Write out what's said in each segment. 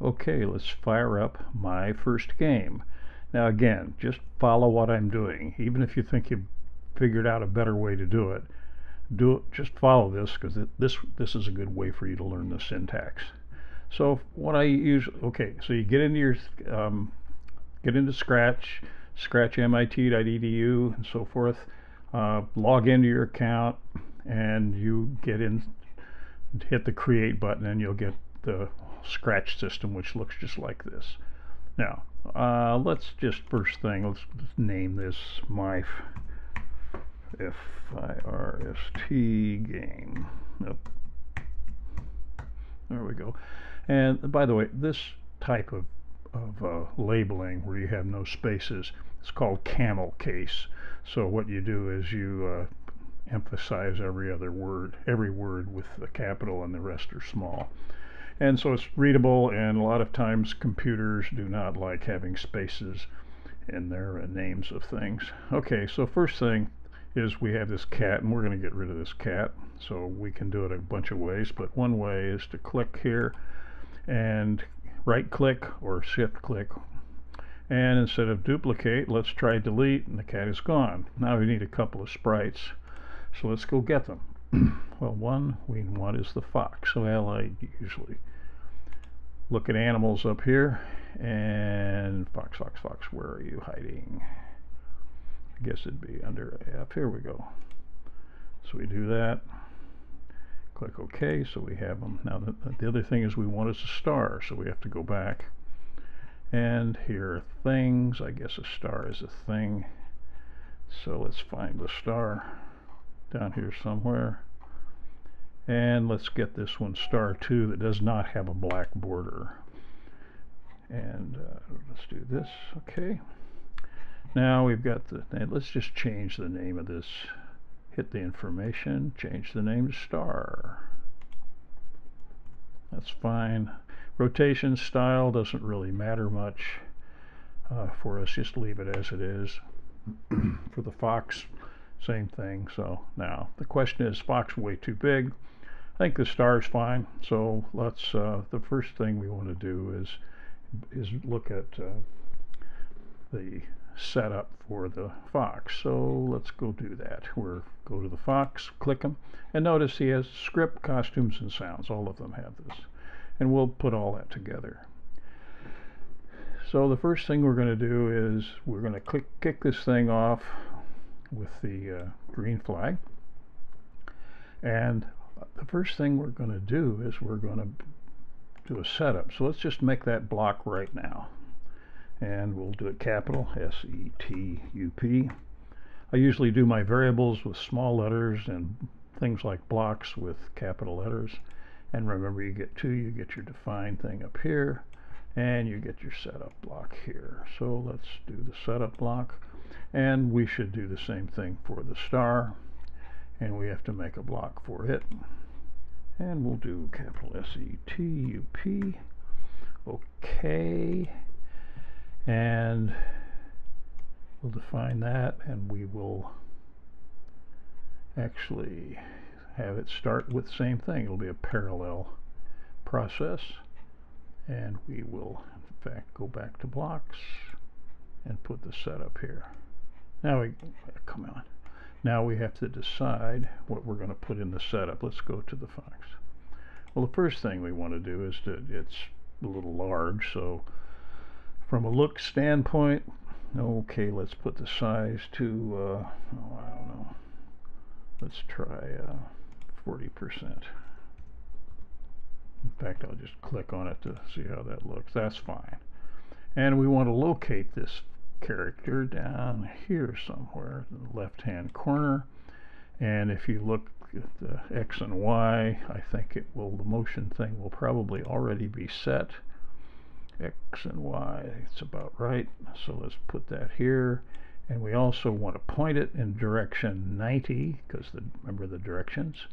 Okay, let's fire up my first game. Now again, just follow what I'm doing. Even if you think you've figured out a better way to do it, just follow this, because this is a good way for you to learn the syntax. So what I use, okay, so you get into your Scratch, mit.edu and so forth, log into your account, and you get in, hit the create button, and you'll get the Scratch system, which looks just like this. Now, let's just first thing, let's name this my F-I-R-S-T game. Nope. There we go. And by the way, this type of labeling where you have no spaces, it's called camel case. So what you do is you emphasize every word with the capital, and the rest are small. And so it's readable, and a lot of times computers do not like having spaces in their names of things. Okay, so first thing is we have this cat, and we're going to get rid of this cat. So we can do it a bunch of ways, but one way is to click here and right click or shift click, and instead of duplicate, let's try delete, and the cat is gone. Now we need a couple of sprites, so let's go get them. Well, one we want is the fox. Well, I usually look at animals up here, and fox, where are you hiding? I guess it'd be under F. Here we go. So we do that, click OK, so we have them. Now the other thing is we want is a star, so we have to go back, and here are things. I guess a star is a thing, so let's find the star down here somewhere, and let's get this one, star 2, that does not have a black border. And let's do this. Okay, now we've got let's just change the name of this. Hit the information, change the name to star. That's fine. Rotation style doesn't really matter much for us, just leave it as it is. For the fox, same thing. So now the question is, fox way too big. I think the star is fine. So let's the first thing we want to do is look at the setup for the fox. So let's go do that. Go to the fox, click him, and notice he has script, costumes, and sounds. All of them have this, and we'll put all that together. So the first thing we're going to do is we're going to kick this thing off with the green flag, and the first thing we're going to do is we're going to do a setup. So let's just make that block right now, and we'll do it capital S-E-T-U-P. I usually do my variables with small letters and things like blocks with capital letters. And remember, you get your define thing up here, and you get your setup block here. So let's do the setup block, and we should do the same thing for the star, and we have to make a block for it, and we'll do capital S-E-T-U-P. Okay, and we'll define that, and we will actually have it start with the same thing. It'll be a parallel process, and we will in fact go back to blocks and put the setup here. Now come on. Now we have to decide what we're going to put in the setup. Let's go to the fox. Well, the first thing we want to do is it's a little large, so from a look standpoint, okay, let's put the size to I don't know, let's try 40%. In fact, I'll just click on it to see how that looks. That's fine. And we want to locate this character down here somewhere in the left hand corner, and if you look at the X and Y, I think the motion thing will probably already be set. X and Y, it's about right. So let's put that here, and we also want to point it in direction 90, because remember the directions,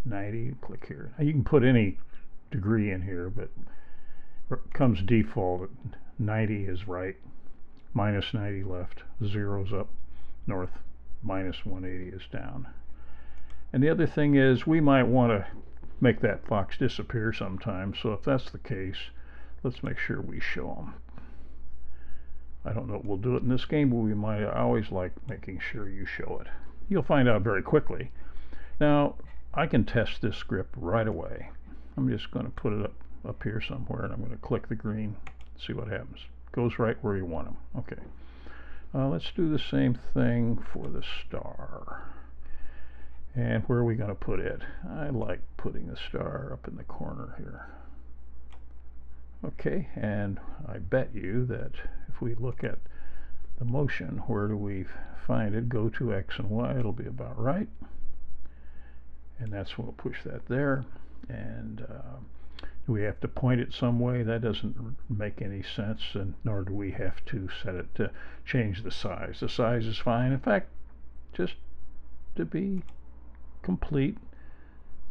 90. Click here. Now you can put any degree in here, but it comes default. 90 is right, minus 90 left, 0's up north, minus 180 is down. And the other thing is, we might want to make that fox disappear sometime, so if that's the case, let's make sure we show them. I don't know if we'll do it in this game, but we might. I always like making sure you show it. You'll find out very quickly. Now, I can test this script right away. I'm just going to put it up here somewhere, and I'm going to click the green, see what happens. Goes right where you want them. Okay. Let's do the same thing for the star. And where are we going to put it? I like putting the star up in the corner here. Okay, and I bet you that if we look at the motion, where do we find it? Go to X and Y, it'll be about right. And that's when we'll push that there. And do we have to point it some way? That doesn't make any sense, and nor do we have to set it to change the size. The size is fine. In fact, just to be complete,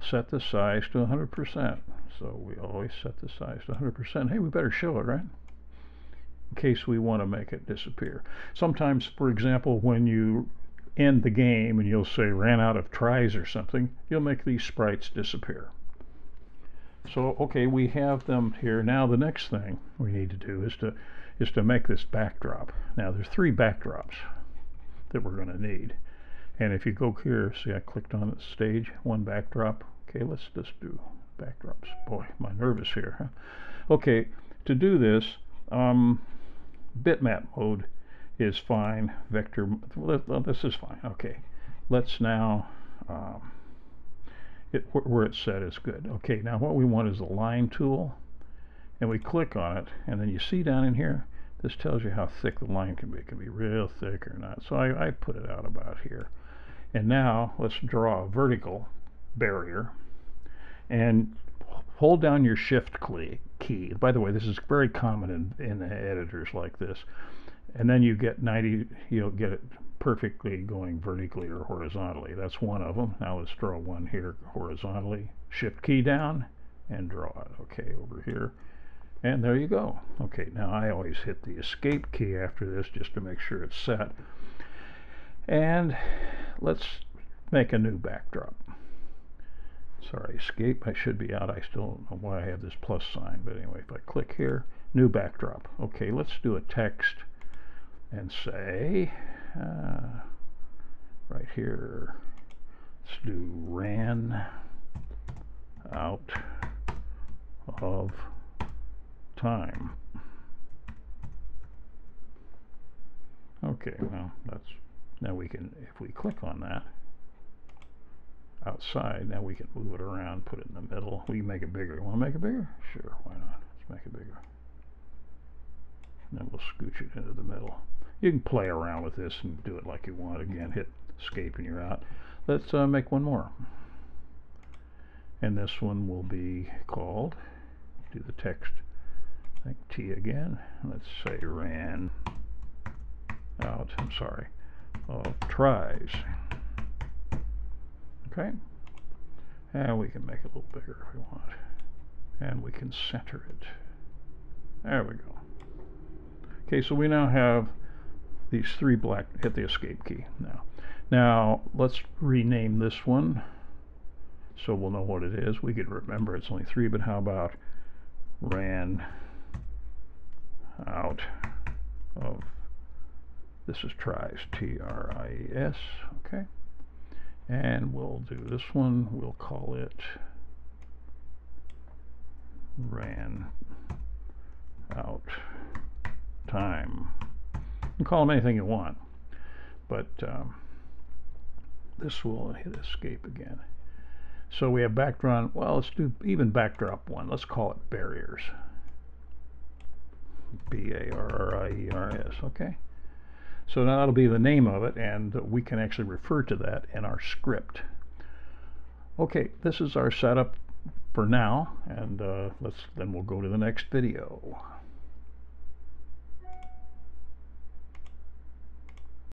set the size to 100%. So we always set the size to 100%. Hey, we better show it, right? In case we want to make it disappear. Sometimes, for example, when you end the game and you'll say ran out of tries or something, you'll make these sprites disappear. So okay, we have them here. Now the next thing we need to do is to make this backdrop. Now there's 3 backdrops that we're going to need. And if you go here, see I clicked on the stage, 1 backdrop. Okay, let's just do backdrops. Boy, am I nervous here, huh? Okay, to do this, bitmap mode is fine. Vector, well, this is fine. Okay, let's now, where it's set is good. Okay, now what we want is the line tool, and we click on it, and then you see down in here, this tells you how thick the line can be. It can be real thick or not. So I put it out about here. And now let's draw a vertical barrier, and hold down your shift key. By the way, this is very common in editors like this. And then you get 90, you'll get it perfectly going vertically or horizontally. That's one of them. Now let's draw one here horizontally. Shift key down and draw it. Okay, over here. And there you go. Okay, now I always hit the escape key after this just to make sure it's set. And let's make a new backdrop. Sorry, escape, I should be out. I still don't know why I have this plus sign, but anyway, if I click here, new backdrop. Okay, let's do a text and say, right here, let's do ran out of time. Okay, well, that's, now we can, if we click on that, outside, now we can move it around, put it in the middle. We can make it bigger. You want to make it bigger? Sure, why not? Let's make it bigger. And then we'll scooch it into the middle. You can play around with this and do it like you want. Again, hit escape and you're out. Let's make one more. And this one will be called, do the text, I think T again. Let's say ran out, I'm sorry, of tries. Okay, and we can make it a little bigger if we want, and we can center it. There we go. Okay, so we now have these 3 black. Hit the escape key now. Now let's rename this one so we'll know what it is. We could remember it's only 3, but how about ran out of, this is tries, T-R-I-E-S, okay. And we'll do this one, we'll call it ran out time. You can call them anything you want, but this will hit escape again. So we have background, well, let's do even backdrop 1. Let's call it barriers. B-A-R-R-I-E-R-S, okay? So now that'll be the name of it, and we can actually refer to that in our script. Okay, this is our setup for now, and then we'll go to the next video.